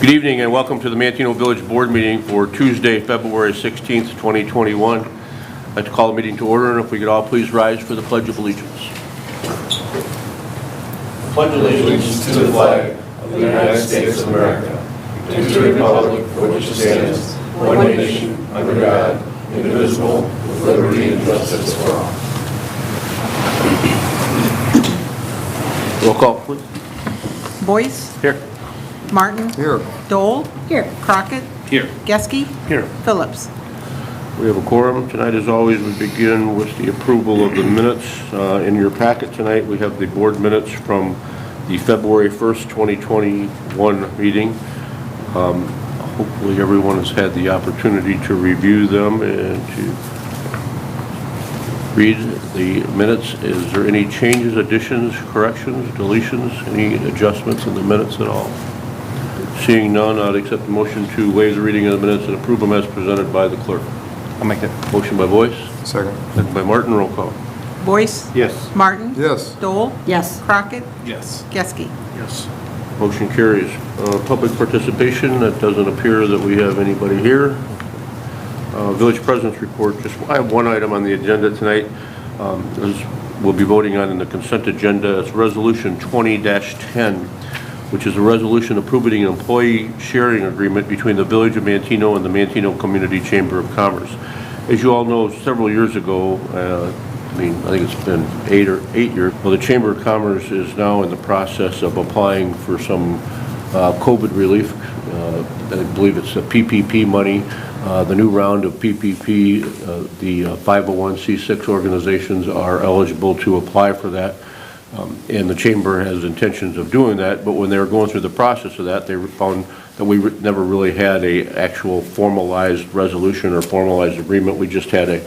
Good evening and welcome to the Manteno Village Board meeting for Tuesday, February 16th, 2021. I'd like to call the meeting to order, and if we could all please rise for the Pledge of Allegiance. Pledge allegiance to the flag of the United States of America and to the republic for which it stands, one nation, under God, indivisible, with liberty and justice for all. Roll call, please. Boyce. Here. Martin. Here. Dole. Here. Crockett. Here. Geske. Here. Phillips. We have a quorum. Tonight, as always, we begin with the approval of the minutes. In your packet tonight, we have the board minutes from the February 1st, 2021 meeting. Hopefully everyone has had the opportunity to review them and to read the minutes. Is there any changes, additions, corrections, deletions, any adjustments in the minutes at all? Seeing none, I'd accept the motion to waive the reading of the minutes and approve them as presented by the clerk. I'll make it. Motion by Boyce. Second. Second by Martin. Roll call. Boyce. Yes. Martin. Yes. Dole. Yes. Crockett. Yes. Geske. Yes. Motion carries. Public participation, it doesn't appear that we have anybody here. Village President's report, I have one item on the agenda tonight. We'll be voting on in the consent agenda. It's Resolution 20-10, which is a resolution approving an employee sharing agreement between the Village of Manteno and the Manteno Community Chamber of Commerce. As you all know, several years ago, I think it's been 8 years. Well, the Chamber of Commerce is now in the process of applying for some COVID relief. I believe it's the PPP money. The new round of PPP, the 501c6 organizations are eligible to apply for that. And the Chamber has intentions of doing that, but when they were going through the process of that, they found that we never really had a actual formalized resolution or formalized agreement. We just had a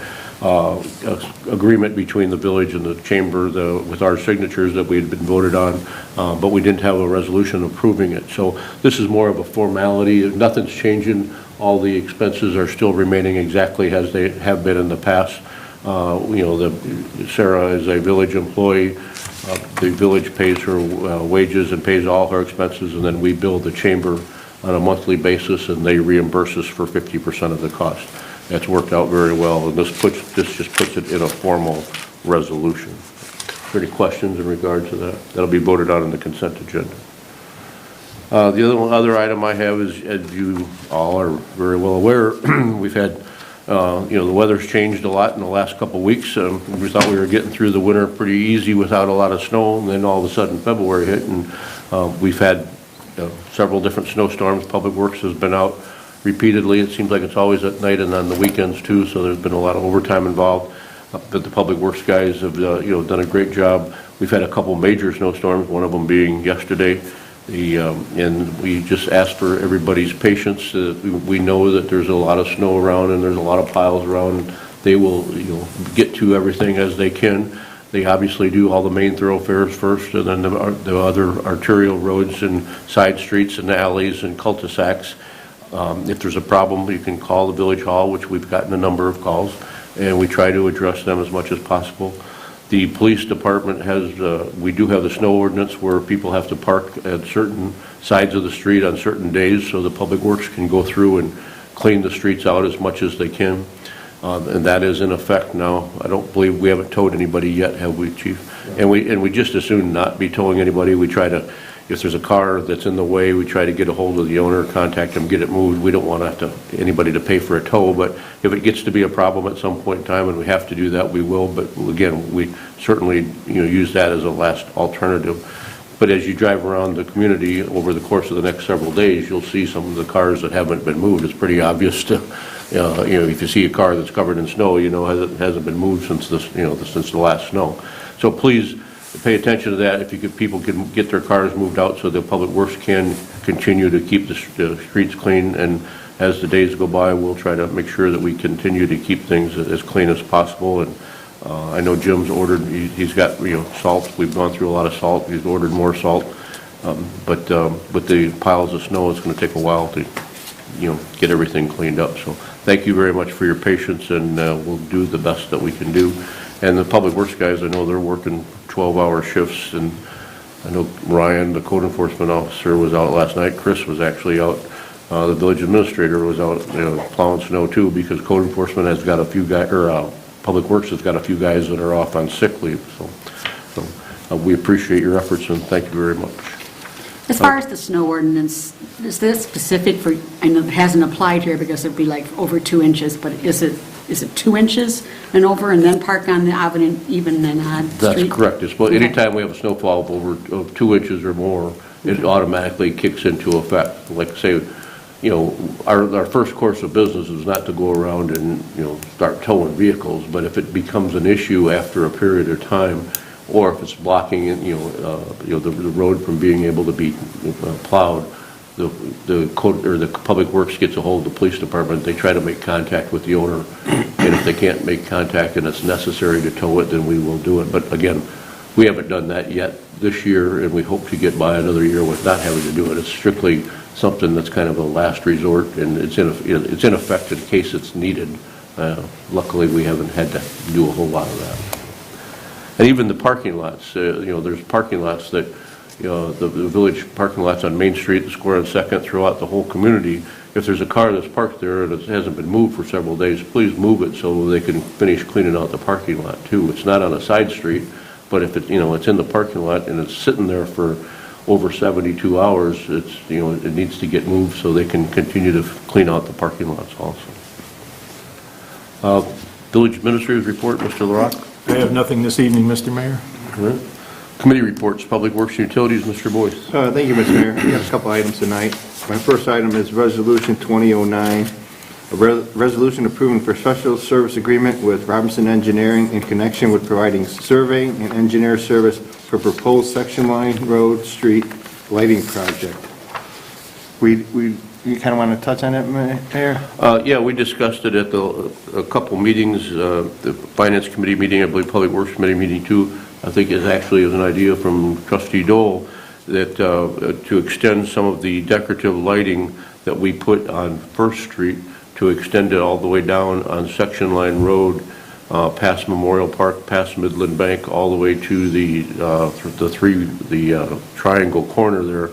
agreement between the village and the chamber with our signatures that we had been voted on, but we didn't have a resolution approving it. So this is more of a formality. Nothing's changing. All the expenses are still remaining exactly as they have been in the past. Sarah is a village employee. The village pays her wages and pays all her expenses, and then we bill the chamber on a monthly basis, and they reimburse us for 50% of the cost. That's worked out very well, and this just puts it in a formal resolution. Are there any questions in regard to that? That'll be voted on in the consent agenda. The other item I have is, as you all are very well aware, we've had the weather's changed a lot in the last couple of weeks. We thought we were getting through the winter pretty easy without a lot of snow, and then all of a sudden February hit, and we've had several different snowstorms. Public Works has been out repeatedly. It seems like it's always at night and on the weekends too, so there's been a lot of overtime involved. But the Public Works guys have done a great job. We've had a couple major snowstorms, one of them being yesterday. And we just ask for everybody's patience. We know that there's a lot of snow around and there's a lot of piles around. They will get to everything as they can. They obviously do all the main thoroughfares first, and then the other arterial roads and side streets and alleys and cul-de-sacs. If there's a problem, you can call the village hall, which we've gotten a number of calls, and we try to address them as much as possible. The police department we do have the snow ordinance where people have to park at certain sides of the street on certain days, so the Public Works can go through and clean the streets out as much as they can. And that is in effect now. I don't believe we haven't towed anybody yet, have we, Chief? And we just as soon not be towing anybody. We try to, if there's a car that's in the way, we try to get a hold of the owner, contact them, get it moved. We don't want anybody to pay for a tow, but if it gets to be a problem at some point in time and we have to do that, we will. But again, we certainly use that as a last alternative. But as you drive around the community over the course of the next several days, you'll see some of the cars that haven't been moved. It's pretty obvious to, if you see a car that's covered in snow, it hasn't been moved since the last snow. So please pay attention to that. If people can get their cars moved out so the Public Works can continue to keep the streets clean, and as the days go by, we'll try to make sure that we continue to keep things as clean as possible. And I know Jim's ordered, he's got salt. We've gone through a lot of salt. He's ordered more salt, but with the piles of snow, it's going to take a while to get everything cleaned up. So thank you very much for your patience, and we'll do the best that we can do. And the Public Works guys, I know they're working 12-hour shifts, and I know Ryan, the code enforcement officer, was out last night. Chris was actually out. The village administrator was out, plowing snow too, because code enforcement has got a few guys, or Public Works has got a few guys that are off on sick leave. So we appreciate your efforts and thank you very much. As far as the snow ordinance, is this specific for, I know it hasn't applied here because it'd be like over 2 inches, but is it 2 inches and over and then park on the even and odd That's street? correct. It's, well, anytime we have a snowfall of 2 inches or more, it automatically kicks into effect. Like say, our first course of business is not to go around and, start towing vehicles, but if it becomes an issue after a period of time, or if it's blocking, the road from being able to be plowed, the code or the Public Works gets a hold of the police department. They try to make contact with the owner, and if they can't make contact and it's necessary to tow it, then we will do it. But again, we haven't done that yet this year, and we hope to get by another year with not having to do it. It's strictly something that's kind of a last resort, and it's in effect in case it's needed. Luckily, we haven't had to do a whole lot of that. And even the parking lots, there's parking lots that, the village parking lots on Main Street, the Square on Second, throughout the whole community. If there's a car that's parked there and it hasn't been moved for several days, please move it so they can finish cleaning out the parking lot too. It's not on a side street, but if it's in the parking lot and it's sitting there for over 72 hours, it needs to get moved so they can continue to clean out the parking lots also. Village Administrator's report, Mr. LaRock. I have nothing this evening, Mr. Mayor. All right. Committee reports, Public Works and Utilities, Mr. Boyce. Thank you, Mr. Mayor. We have a couple items tonight. My first item is Resolution 2009, a resolution approving for special service agreement with Robinson Engineering in connection with providing survey and engineer service for proposed section line road street lighting project. You kind of want to touch on that, Mayor? Yeah, we discussed it at a couple meetings, the Finance Committee meeting, I believe Public Works Committee meeting too. I think it actually is an idea from Trustee Dole that to extend some of the decorative lighting that we put on First Street, to extend it all the way down on Section Line Road, past Memorial Park, past Midland Bank, all the way to the triangle corner there.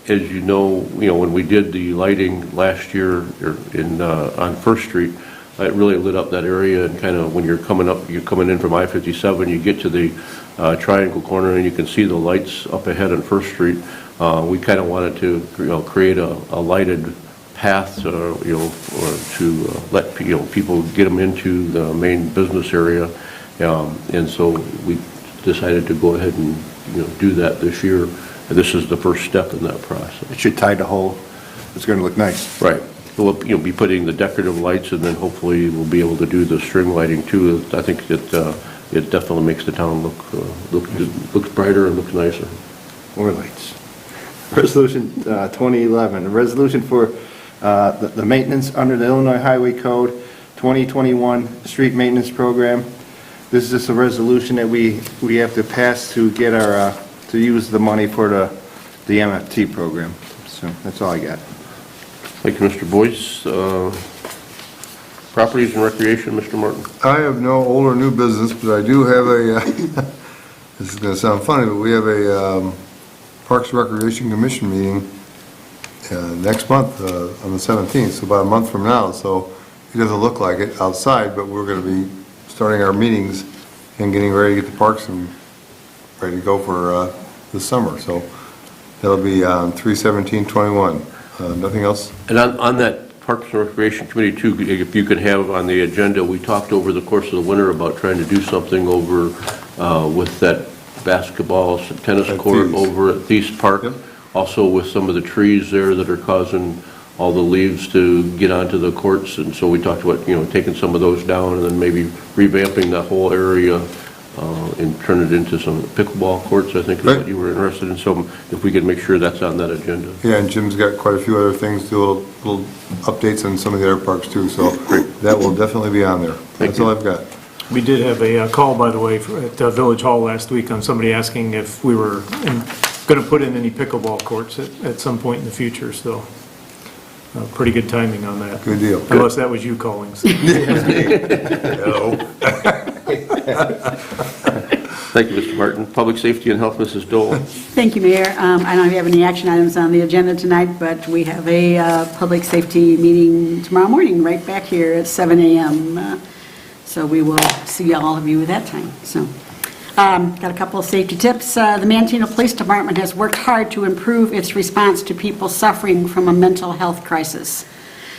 As you know, when we did the lighting last year on First Street, it really lit up that area, and kind of when you're coming in from I-57, you get to the triangle corner and you can see the lights up ahead on First Street. We kind of wanted to, create a lighted path, or to let people get them into the main business area, and so we decided to go ahead and do that this year. And this is the first step in that process. It should tie the whole, it's going to look nice. Right. We'll be putting the decorative lights, and then hopefully we'll be able to do the string lighting too. I think that it definitely makes the town look brighter and look nicer. More lights. Resolution 2011, a resolution for the maintenance under the Illinois Highway Code 2021 street maintenance program. This is just a resolution that we have to pass to get our to use the money for the MFT program. So that's all I got. Thank you, Mr. Boyce. Properties and Recreation, Mr. Martin. I have no old or new business, but I do have a, this is going to sound funny, but we have a Parks and Recreation Commission meeting next month on the 17th, so about a month from now. So it doesn't look like it outside, but we're going to be starting our meetings and getting ready to get the parks and ready to go for the summer. So that'll be on 3/17/21. Nothing else? And on that Parks and Recreation Committee too, if you can have on the agenda, we talked over the course of the winter about trying to do something over with that basketball, tennis court over at Thies Park. Yep. Also with some of the trees there that are causing all the leaves to get onto the courts, and so we talked about taking some of those down and then maybe revamping that whole area and turn it into some pickleball courts, I think is what you were interested in. So if we could make sure that's on that agenda. Yeah, and Jim's got quite a few other things, do little updates on some of the other parks too, so that will definitely be on there. That's all I've got. We did have a call, by the way, at Village Hall last week on somebody asking if we were going to put in any pickleball courts at some point in the future, so pretty good timing on that. Good deal. Unless that was you calling. So. No. Thank you, Mr. Martin. Public Safety and Health, Mrs. Dole. Thank you, Mayor. I don't have any action items on the agenda tonight, but we have a public safety meeting tomorrow morning, right back here at 7 a.m. So we will see all of you at that time. So, got a couple of safety tips. The Manteno Police Department has worked hard to improve its response to people suffering from a mental health crisis.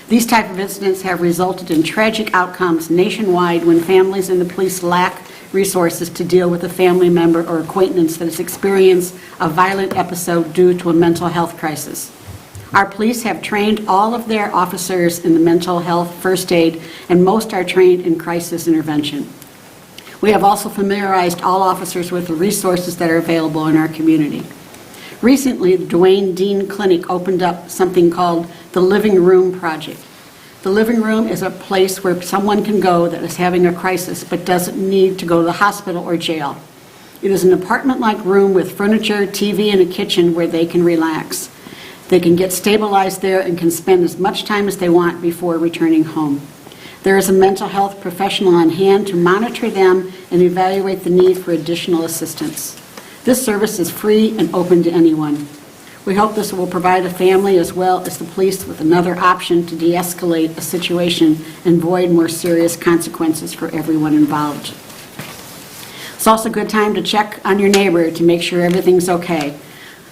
These type of incidents have resulted in tragic outcomes nationwide when families and the police lack resources to deal with a family member or acquaintance that has experienced a violent episode due to a mental health crisis. Our police have trained all of their officers in the mental health first aid, and most are trained in crisis intervention. We have also familiarized all officers with the resources that are available in our community. Recently, the Duane Dean Clinic opened up something called the Living Room Project. The living room is a place where someone can go that is having a crisis but doesn't need to go to the hospital or jail. It is an apartment-like room with furniture, TV, and a kitchen where they can relax. They can get stabilized there and can spend as much time as they want before returning home. There is a mental health professional on hand to monitor them and evaluate the need for additional assistance. This service is free and open to anyone. We hope this will provide a family as well as the police with another option to de-escalate a situation and avoid more serious consequences for everyone involved. It's also a good time to check on your neighbor to make sure everything's okay.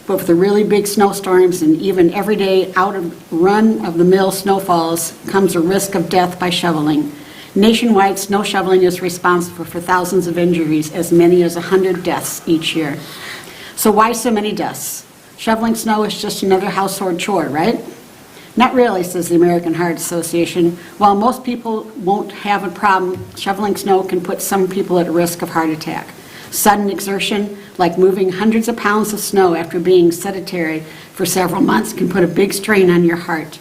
But with the really big snowstorms and even everyday run-of-the-mill snowfalls comes a risk of death by shoveling. Nationwide, snow shoveling is responsible for thousands of injuries, as many as 100 deaths each year. So why so many deaths? Shoveling snow is just another household chore, right? Not really, says the American Heart Association. While most people won't have a problem, shoveling snow can put some people at risk of heart attack. Sudden exertion, like moving hundreds of pounds of snow after being sedentary for several months, can put a big strain on your heart.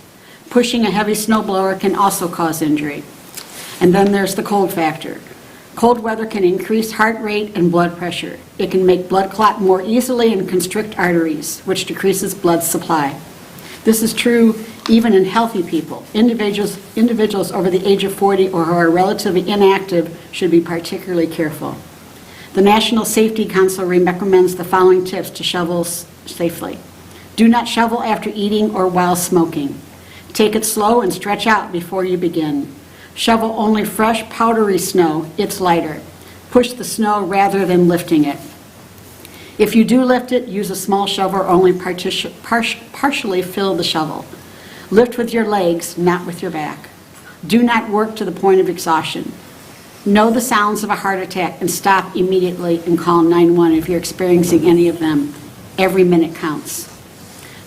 Pushing a heavy snowblower can also cause injury. And then there's the cold factor. Cold weather can increase heart rate and blood pressure. It can make blood clot more easily and constrict arteries, which decreases blood supply. This is true even in healthy people. Individuals over the age of 40 or who are relatively inactive should be particularly careful. The National Safety Council recommends the following tips to shovel safely. Do not shovel after eating or while smoking. Take it slow and stretch out before you begin. Shovel only fresh, powdery snow. It's lighter. Push the snow rather than lifting it. If you do lift it, use a small shovel or only partially fill the shovel. Lift with your legs, not with your back. Do not work to the point of exhaustion. Know the sounds of a heart attack and stop immediately and call 911 if you're experiencing any of them. Every minute counts.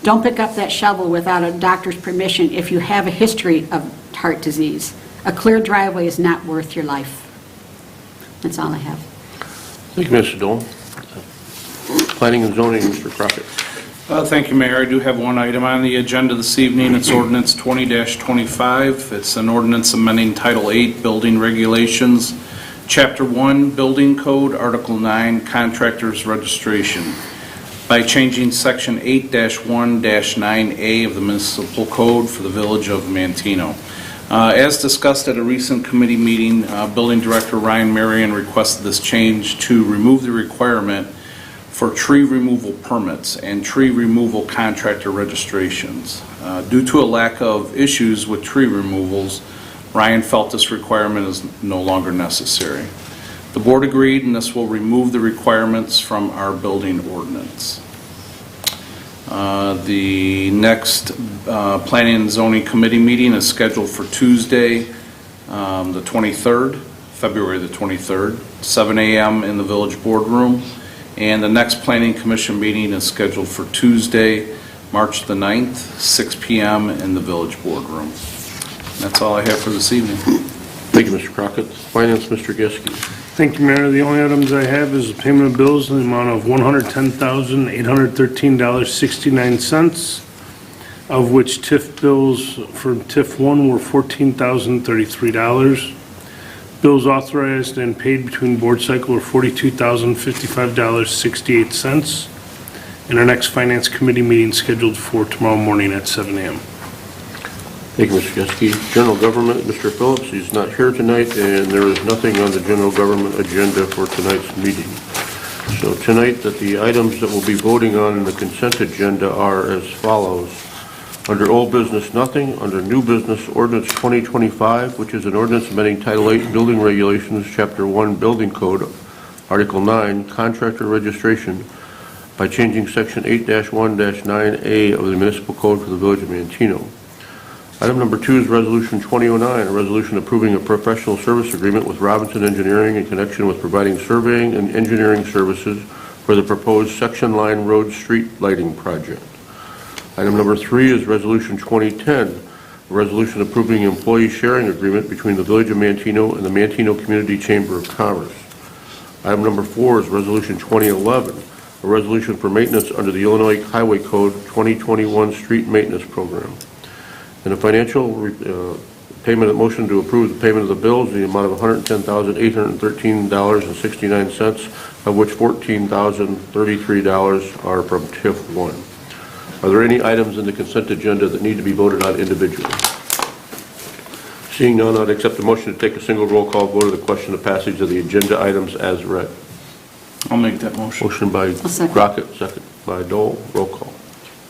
Don't pick up that shovel without a doctor's permission if you have a history of heart disease. A clear driveway is not worth your life. That's all I have. Thank you, Mr. Dole. Planning and zoning, Mr. Crockett. Thank you, Mayor. I do have one item on the agenda this evening. It's Ordinance 20-25. It's an ordinance amending Title 8 Building Regulations, Chapter 1 Building Code, Article 9 Contractors Registration, by changing Section 8-1-9A of the Municipal Code for the Village of Manteno. As discussed at a recent committee meeting, Building Director Ryan Marion requested this change to remove the requirement for tree removal permits and tree removal contractor registrations. Due to a lack of issues with tree removals, Ryan felt this requirement is no longer necessary. The board agreed, and this will remove the requirements from our building ordinance. The next Planning and Zoning Committee meeting is scheduled for Tuesday, the 23rd, February the 23rd, 7 a.m. in the Village Boardroom. And the next Planning Commission meeting is scheduled for Tuesday, March the 9th, 6 p.m. in the Village Boardroom. That's all I have for this evening. Thank you, Mr. Crockett. Finance, Mr. Geske. Thank you, Mayor. The only items I have is the payment of bills in the amount of $110,813.69, of which TIF bills for TIF 1 were $14,033. Bills authorized and paid between board cycle are $42,055.68. And our next Finance Committee meeting scheduled for tomorrow morning at 7 a.m. Thank you, Mr. Geske. General Government, Mr. Phillips, he's not here tonight, and there is nothing on the General Government agenda for tonight's meeting. So tonight, that the items that we'll be voting on in the consent agenda are as follows. Under old business, nothing. Under new business, ordinance 2025, which is an ordinance amending Title 8 Building Regulations, Chapter 1 Building Code, Article 9, Contractor Registration, by changing Section 8-1-9A of the Municipal Code for the Village of Manteno. Item number 2 is Resolution 2009, a resolution approving a professional service agreement with Robinson Engineering in connection with providing surveying and engineering services for the proposed section line road street lighting project. Item number 3 is Resolution 2010, a resolution approving an employee sharing agreement between the Village of Manteno and the Manteno Community Chamber of Commerce. Item number 4 is Resolution 2011, a resolution for maintenance under the Illinois Highway Code 2021 Street Maintenance Program. And a financial payment motion to approve the payment of the bills in the amount of $110,813.69, of which $14,033 are from TIF 1. Are there any items in the consent agenda that need to be voted on individually? Seeing none, I'd accept the motion to take a single roll call vote of the question of passage of the agenda items as read. I'll make that motion. Motion by second. Crockett, second by Dole. Roll call.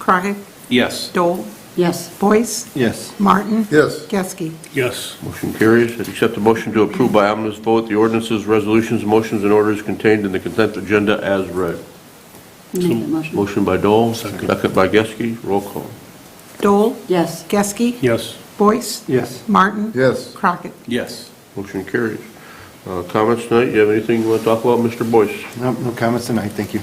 Crockett, Yes. Dole, Yes. Boyce, Yes. Martin, Yes. Geske. Yes. Motion carries. I'd accept the motion to approve by omnibus vote the ordinances, resolutions, motions, and orders contained in the consent agenda as read. Make that motion. Motion by Dole, second by Geske. Roll call. Dole, Yes. Geske, Yes. Boyce, Yes. Martin, Yes. Crockett. Yes. Motion carries. Comments tonight? You have anything you want to talk about, Mr. Boyce? No comments tonight, thank you.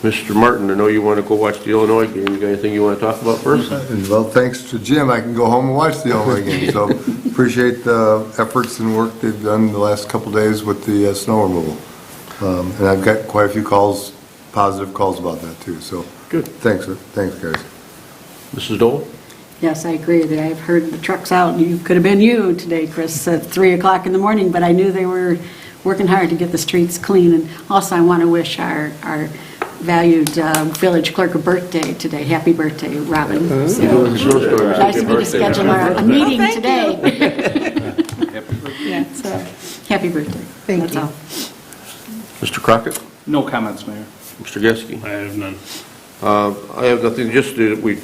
Mr. Martin, I know you want to go watch the Illinois game. You got anything you want to talk about first? Well, thanks to Jim, I can go home and watch the Illinois game, so appreciate the efforts and work they've done the last couple days with the snow removal. And I've got quite a few calls, positive calls about that too, so. Good. Thanks, guys. Mrs. Dole? Yes, I agree. I've heard the trucks out. You could have been you today, Chris, at 3 o'clock in the morning, but I knew they were working hard to get the streets clean. And also, I want to wish our valued village clerk a birthday today. Happy birthday, Robin. So, nice of you to schedule a meeting Thank today. Happy birthday. Yeah, so, happy birthday. Thank That's you. all. Mr. Crockett? No comments, Mayor. Mr. Geske? I have none. I have nothing, just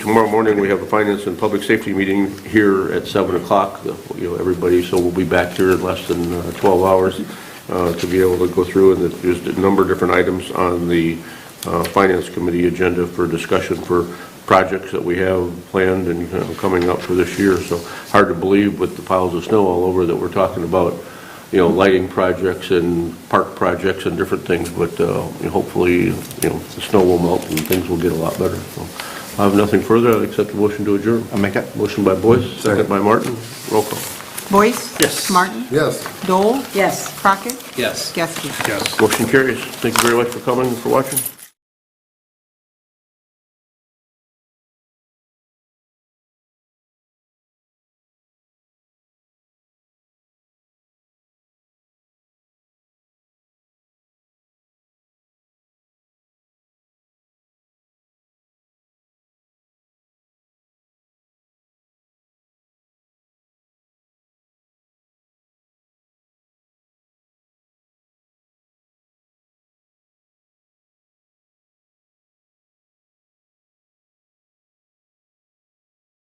tomorrow morning we have a finance and public safety meeting here at 7 o'clock, everybody, so we'll be back here in less than 12 hours to be able to go through, and there's a number of different items on the finance committee agenda for discussion for projects that we have planned and coming up for this year, so hard to believe with the piles of snow all over that we're talking about lighting projects and park projects and different things, but hopefully, the snow will melt and things will get a lot better. So I have nothing further. I'll accept the motion to adjourn. I'll make that. Motion by Boyce, second by Martin. Roll call. Boyce? Yes. Martin, Yes. Dole, Yes. Crockett, Yes. Geske. Yes. Motion carries. Thank you very much for coming and for watching.